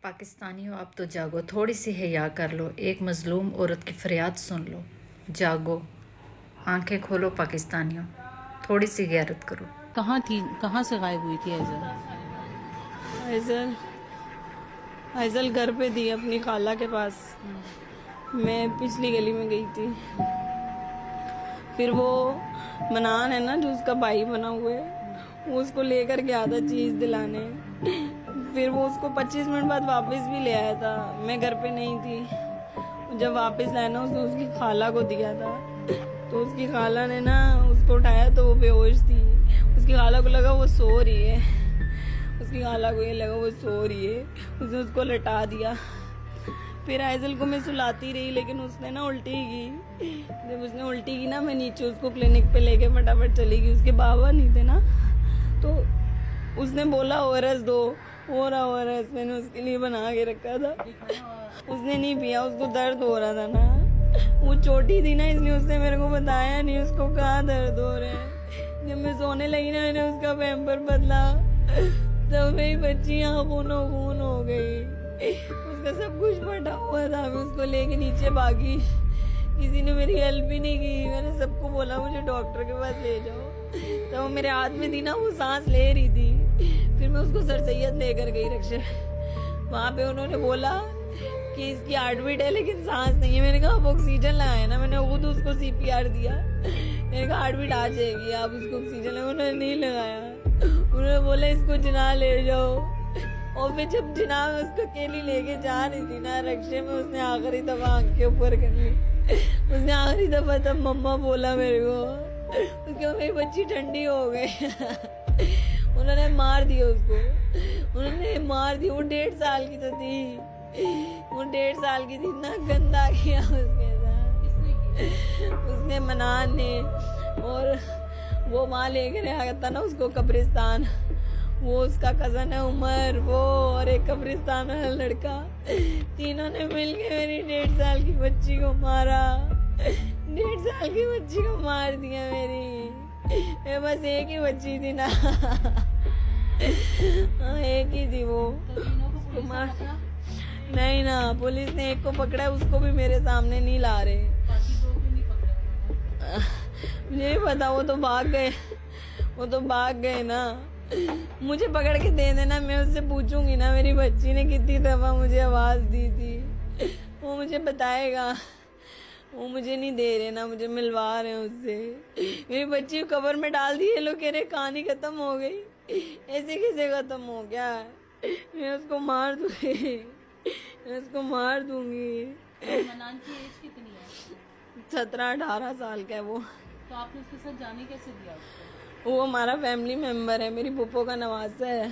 पाकिस्तानियों अब तो जागो, थोड़ी सी हया कर लो, एक मजलूम औरत की फरियाद सुन लो। जागो, आंखें खोलो पाकिस्तानियों, थोड़ी सी गैरत करो। कहाँ थी, कहाँ से गायब हुई थी ऐज़ल? ऐज़ल ऐज़ल घर पे थी अपनी खाला के पास। मैं पिछली गली में गई थी। फिर वो मनान है ना जो उसका भाई बना हुआ है, वो उसको लेकर गया था चीज़ दिलाने। फिर वो उसको 25 मिनट बाद वापस भी ले आया था। मैं घर पे नहीं थी। जब वापस लाया ना उसने उसकी खाला को दिया था, तो उसकी खाला ने ना उसको उठाया तो वो बेहोश थी। उसकी खाला को लगा वो सो रही है। उसकी खाला को ये लगा वो सो रही है, उसने उसको लटा दिया। फिर ऐज़ल को मैं सुलाती रही, लेकिन उसने ना उल्टी की। जब उसने उल्टी की ना, मैं नीचे उसको क्लिनिक पे लेके फटाफट चली गई। उसके बाबा नहीं थे ना, तो उसने बोला ओरस दो, ओरस मैंने उसके लिए बना के रखा था। उसने नहीं पिया, उसको दर्द हो रहा था ना, वो छोटी थी ना, इसलिए उसने मेरे को बताया नहीं उसको कहाँ दर्द हो रहे हैं। जब मैं सोने लगी ना, मैंने उसका पैम्पर बदला, तब मेरी बच्ची यहाँ खूनो खून हो गई। उसका सब कुछ फटा हुआ था। मैं उसको लेके नीचे भागी, किसी ने मेरी हेल्प भी नहीं की। मैंने सबको बोला मुझे डॉक्टर के पास ले जाओ। तो वो मेरे हाथ में थी ना, वो सांस ले रही थी। फिर मैं उसको सर सैयद लेकर गई रक्षा। वहाँ पे उन्होंने बोला कि इसकी हार्ट बीट है लेकिन सांस नहीं है। मैंने कहा आप ऑक्सीजन लगाए ना, मैंने खुद उसको CPR दिया। मैंने कहा हार्ट बीट आ जाएगी, आप उसको ऑक्सीजन लगाए। उन्होंने नहीं लगाया। उन्होंने बोला इसको जिना ले जाओ। और फिर जब जिना में उसको अकेली लेके जा रही थी ना रक्शे में, उसने आखिरी दफा आंख के ऊपर कर ली। उसने आखिरी दफा तब मम्मा बोला मेरे को, उसके मेरी बच्ची ठंडी हो गई। उन्होंने मार दिया उसको, उन्होंने मार दिया। वो 1.5 साल की तो थी, वो 1.5 साल की थी। इतना गंदा किया उसके साथ। उसने मनान ने, और वो वहाँ लेकर आया था ना उसको कब्रिस्तान। वो उसका कज़न है उमर, वो और एक कब्रिस्तान वाला लड़का, तीनों ने मिलके मेरी 1.5 साल की बच्ची को मारा। 1.5 साल की बच्ची को मार दिया मेरी। मैं बस एक ही बच्ची थी ना। हाँ, एक ही थी वो। उसको मार नहीं ना, पुलिस ने एक को पकड़ा है, उसको भी मेरे सामने नहीं ला रहे। मुझे नहीं पता, वो तो भाग गए ना। मुझे पकड़ के दे देना, मैं उससे पूछूंगी ना मेरी बच्ची ने कितनी दफा मुझे आवाज दी थी, वो मुझे बताएगा। वो मुझे नहीं दे रहे ना, मुझे मिलवा रहे हैं उससे। मेरी बच्ची को कब्र में डाल दी, ये लोग कह रहे कहानी खत्म हो गई। ऐसे कैसे खत्म हो गया? मैं उसको मार दूंगी, मैं उसको मार दूंगी। मनान की एज कितनी है? 17-18 साल का है वो। तो आपने उसके साथ जाने कैसे दिया उसको? वो हमारा फैमिली मेंबर है, मेरी पुप्पो का नवासा है।